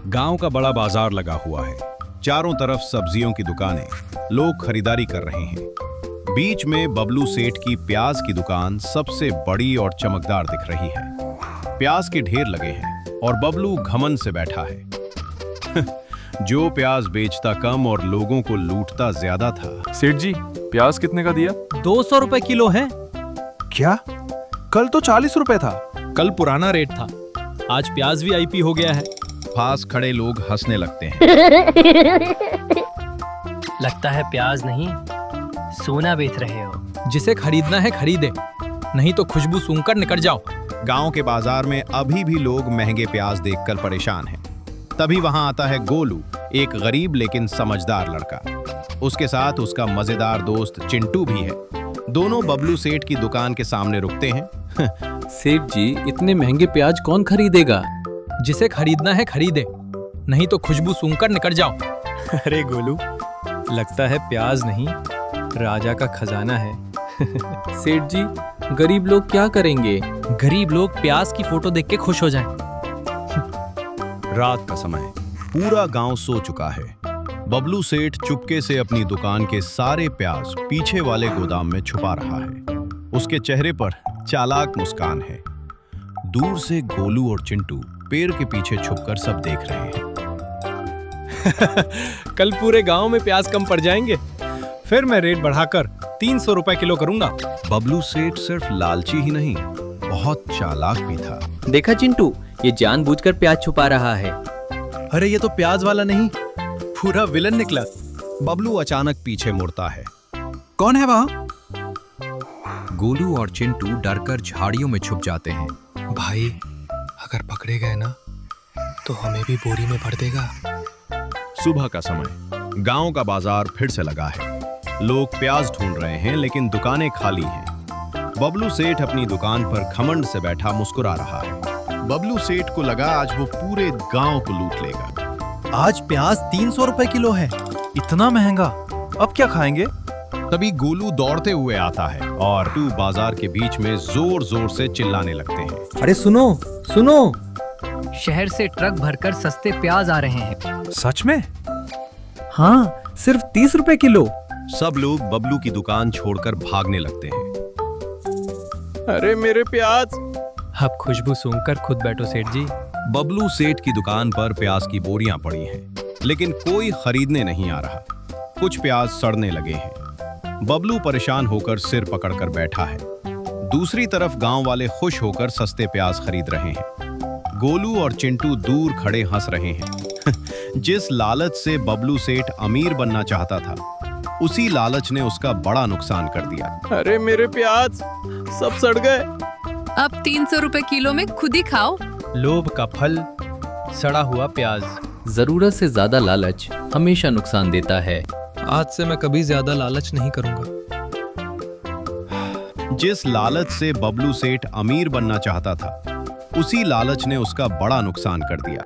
गांव का बड़ा बाजार लगा हुआ है। चारों तरफ सब्जियों की दुकानें, लोग खरीदारी कर रहे हैं। बीच में बबलू सेठ की प्याज की दुकान सबसे बड़ी और चमकदार दिख रही है। प्याज के ढेर लगे हैं और बबलू घमंड से बैठा है। जो प्याज बेचता कम और लोगों को लूटता ज्यादा था। सेठ जी, प्याज कितने का दिया? 200 रुपए किलो है। क्या? कल तो 40 रुपए था। कल पुराना रेट था, आज प्याज भी आईपी हो गया है। पास खड़े लोग हंसने लगते हैं। लगता है प्याज नहीं, सोना बेच रहे हो। जिसे खरीदना है खरीदे, नहीं तो खुशबू सूंघकर निकल जाओ। गांव के बाजार में अभी भी लोग महंगे प्याज देखकर परेशान हैं। तभी वहां आता है गोलू, एक गरीब लेकिन समझदार लड़का। उसके साथ उसका मजेदार दोस्त चिंटू भी है। दोनों बबलू सेठ की दुकान के सामने रुकते हैं। सेठ जी, इतने महंगे प्याज कौन खरीदेगा? जिसे खरीदना है खरीदे, नहीं तो खुशबू सूंघकर निकल जाओ। अरे गोलू, लगता है प्याज नहीं, राजा का खजाना है। सेठ जी, गरीब लोग क्या करेंगे? गरीब लोग प्याज की फोटो देख के खुश हो जाएं। रात का समय, पूरा गांव सो चुका है। बबलू सेठ चुपके से अपनी दुकान के सारे प्याज पीछे वाले गोदाम में छुपा रहा है। उसके चेहरे पर चालाक मुस्कान है। दूर से गोलू और चिंटू पेड़ के पीछे छुपकर सब देख रहे हैं। कल पूरे गांव में प्याज कम पड़ जाएंगे, फिर मैं रेट बढ़ाकर 300 रुपए किलो करूंगा। बबलू सेठ सिर्फ लालची ही नहीं, बहुत चालाक भी था। देखा चिंटू, ये जानबूझकर प्याज छुपा रहा है। अरे ये तो प्याज वाला नहीं, पूरा विलन निकला। बबलू अचानक पीछे मुड़ता है। कौन है वहाँ? गोलू और चिंटू डरकर झाड़ियों में छुप जाते हैं। भाई, अगर पकड़े गए ना तो हमें भी बोरी में भर देगा। सुबह का समय, गांव का बाजार फिर से लगा है। लोग प्याज ढूंढ रहे हैं लेकिन दुकानें खाली हैं। बबलू सेठ अपनी दुकान पर घमंड से बैठा मुस्कुरा रहा है। बबलू सेठ को लगा आज वो पूरे गांव को लूट लेगा। आज प्याज 300 रुपए किलो है। इतना महंगा, अब क्या खाएंगे? तभी गोलू दौड़ते हुए आता है और टू बाजार के बीच में जोर जोर से चिल्लाने लगते हैं। अरे सुनो सुनो, शहर से ट्रक भरकर सस्ते प्याज आ रहे हैं। सच में? हाँ, सिर्फ 30 रुपए किलो। सब लोग बबलू की दुकान छोड़कर भागने लगते हैं। अरे मेरे प्याज। अब खुशबू सूंघकर खुद बैठो सेठ जी। बबलू सेठ की दुकान पर प्याज की बोरियां पड़ी हैं, लेकिन कोई खरीदने नहीं आ रहा। कुछ प्याज सड़ने लगे हैं। बबलू परेशान होकर सिर पकड़कर बैठा है। दूसरी तरफ गांव वाले खुश होकर सस्ते प्याज खरीद रहे हैं। गोलू और चिंटू दूर खड़े हंस रहे हैं। जिस लालच से बबलू सेठ अमीर बनना चाहता था, उसी लालच ने उसका बड़ा नुकसान कर दिया। अरे मेरे प्याज सब सड़ गए। अब 300 रुपए किलो में खुद ही खाओ। लोभ का फल, सड़ा हुआ प्याज। जरूरत से ज्यादा लालच हमेशा नुकसान देता है। आज से मैं कभी ज्यादा लालच नहीं करूंगा। जिस लालच से बबलू सेठ अमीर बनना चाहता था, उसी लालच ने उसका बड़ा नुकसान कर दिया।